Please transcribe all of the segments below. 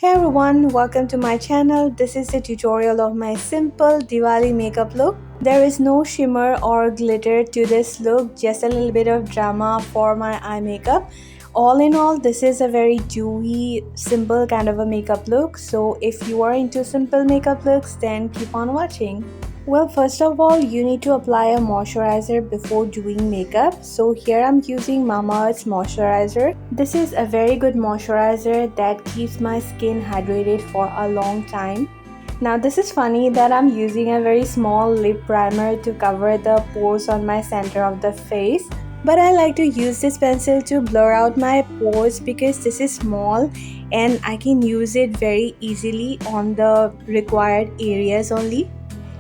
Hey everyone, welcome to my channel. This is a tutorial of my simple Diwali makeup look. There is no shimmer or glitter to this look, just a little bit of drama for my eye makeup. All in all, this is a very dewy, simple kind of a makeup look. So if you are into simple makeup looks, then keep on watching. Well, first of all, you need to apply a moisturizer before doing makeup. So here I'm using Mamaearth's moisturizer. This is a very good moisturizer that keeps my skin hydrated for a long time. Now this is funny that I'm using a very small lip primer to cover the pores on my center of the face. But I like to use this pencil to blur out my pores because this is small and I can use it very easily on the required areas only.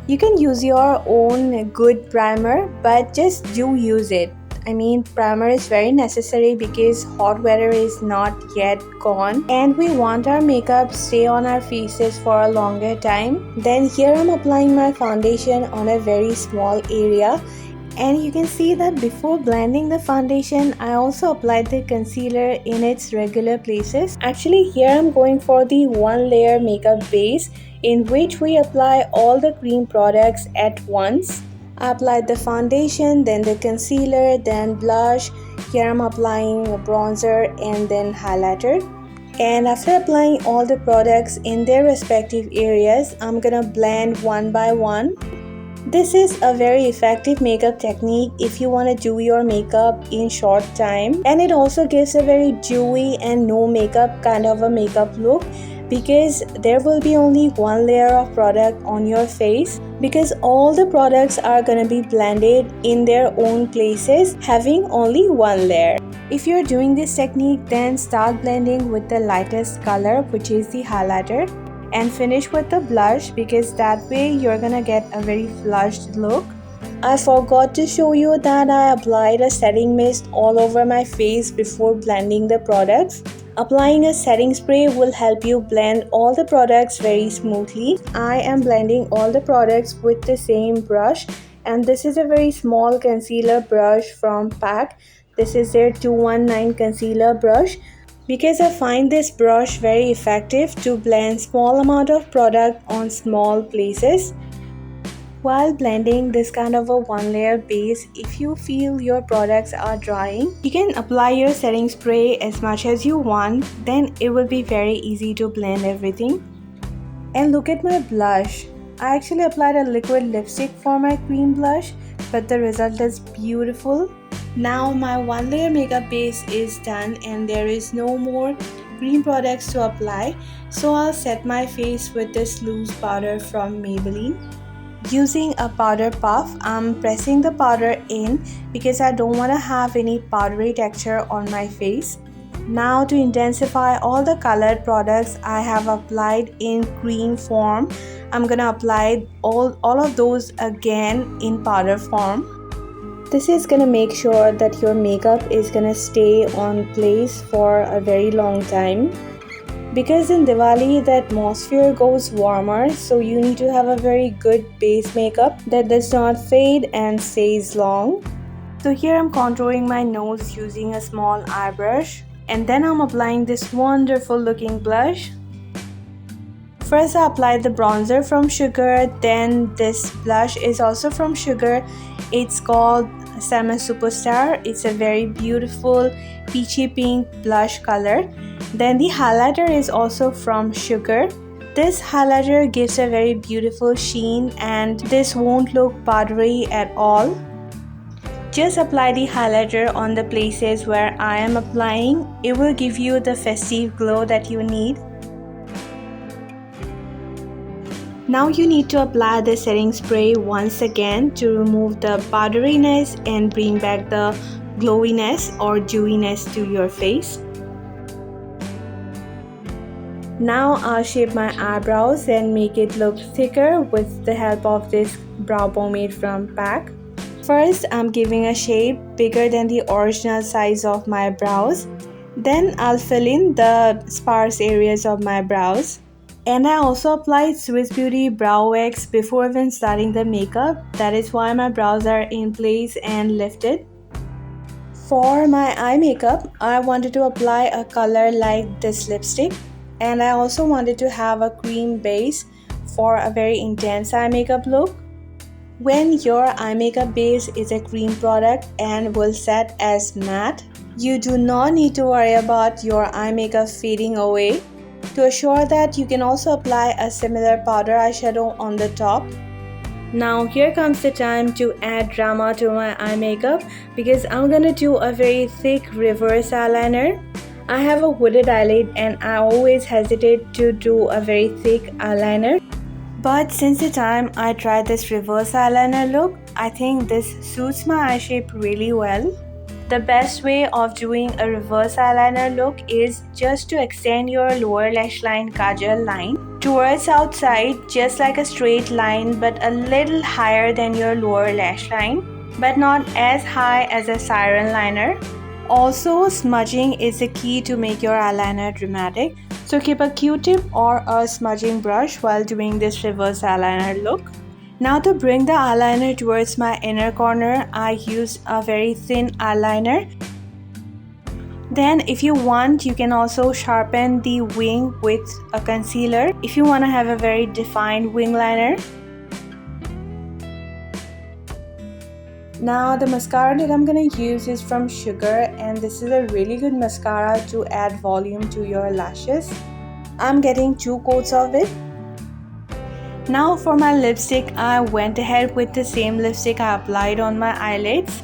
You can use your own good primer, but just do use it. I mean, primer is very necessary because hot weather is not yet gone and we want our makeup stay on our faces for a longer time. Then here I'm applying my foundation on a very small area, and you can see that before blending the foundation I also applied the concealer in its regular places. Actually here I'm going for the one layer makeup base in which we apply all the cream products at once. I applied the foundation, then the concealer, then blush. Here I'm applying a bronzer and then highlighter. And after applying all the products in their respective areas, I'm gonna blend one by one. This is a very effective makeup technique if you want to do your makeup in short time, and it also gives a very dewy and no makeup kind of a makeup look because there will be only one layer of product on your face because all the products are going to be blended in their own places having only one layer. If you're doing this technique, then start blending with the lightest color, which is the highlighter, and finish with the blush because that way you're gonna get a very flushed look. I forgot to show you that I applied a setting mist all over my face before blending the products. Applying a setting spray will help you blend all the products very smoothly. I am blending all the products with the same brush, and this is a very small concealer brush from PAC. This is their 219 concealer brush because I find this brush very effective to blend small amount of product on small places. While blending this kind of a one layer base, if you feel your products are drying, you can apply your setting spray as much as you want, then it will be very easy to blend everything. And look at my blush. I actually applied a liquid lipstick for my cream blush, but the result is beautiful. Now my one layer makeup base is done and there is no more cream products to apply, so I'll set my face with this loose powder from Maybelline. Using a powder puff, I'm pressing the powder in because I don't want to have any powdery texture on my face. Now to intensify all the colored products I have applied in cream form, I'm gonna apply all of those again in powder form. This is gonna make sure that your makeup is gonna stay on place for a very long time. Because in Diwali the atmosphere goes warmer, so you need to have a very good base makeup that does not fade and stays long. So here I'm contouring my nose using a small eye brush, and then I'm applying this wonderful looking blush. First I applied the bronzer from Sugar, then this blush is also from Sugar. It's called Salmon Superstar. It's a very beautiful peachy pink blush color. Then the highlighter is also from Sugar. This highlighter gives a very beautiful sheen and this won't look powdery at all. Just apply the highlighter on the places where I am applying. It will give you the festive glow that you need. Now you need to apply the setting spray once again to remove the powderiness and bring back the glowiness or dewiness to your face. Now I'll shape my eyebrows and make it look thicker with the help of this brow pomade from PAC. First I'm giving a shape bigger than the original size of my brows. Then I'll fill in the sparse areas of my brows. And I also applied Swiss Beauty Brow Wax before even starting the makeup. That is why my brows are in place and lifted. For my eye makeup, I wanted to apply a color like this lipstick. and I also wanted to have a cream base for a very intense eye makeup look. When your eye makeup base is a cream product and will set as matte, you do not need to worry about your eye makeup fading away. To assure that, you can also apply a similar powder eyeshadow on the top. Now here comes the time to add drama to my eye makeup because I'm gonna do a very thick reverse eyeliner. I have a hooded eyelid and I always hesitate to do a very thick eyeliner. But since the time I tried this reverse eyeliner look, I think this suits my eye shape really well. The best way of doing a reverse eyeliner look is just to extend your lower lash line kajal line towards outside, just like a straight line, but a little higher than your lower lash line, but not as high as a siren liner. Also, smudging is the key to make your eyeliner dramatic. So keep a Q-tip or a smudging brush while doing this reverse eyeliner look. Now to bring the eyeliner towards my inner corner, I used a very thin eyeliner. Then if you want, you can also sharpen the wing with a concealer if you want to have a very defined wing liner. Now the mascara that I'm going to use is from Sugar, and this is a really good mascara to add volume to your lashes. I'm getting 2 coats of it. Now for my lipstick, I went ahead with the same lipstick I applied on my eyelids.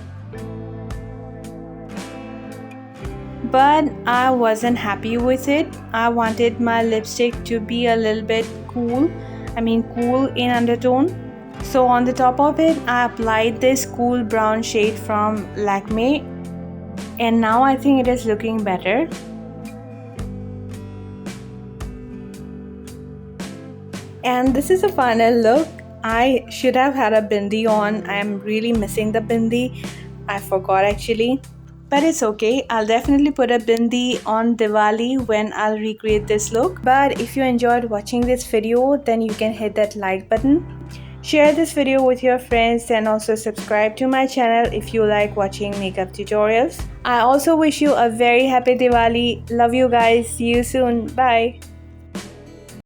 But I wasn't happy with it. I wanted my lipstick to be a little bit cool in undertone. So on the top of it, I applied this cool brown shade from Lakme, and now I think it is looking better. And this is a final look. I should have had a bindi on. I am really missing the bindi. I forgot actually. But it's okay. I'll definitely put a bindi on Diwali when I'll recreate this look. But if you enjoyed watching this video, then you can hit that like button. Share this video with your friends and also subscribe to my channel if you like watching makeup tutorials. I also wish you a very happy Diwali. Love you guys. See you soon. Bye.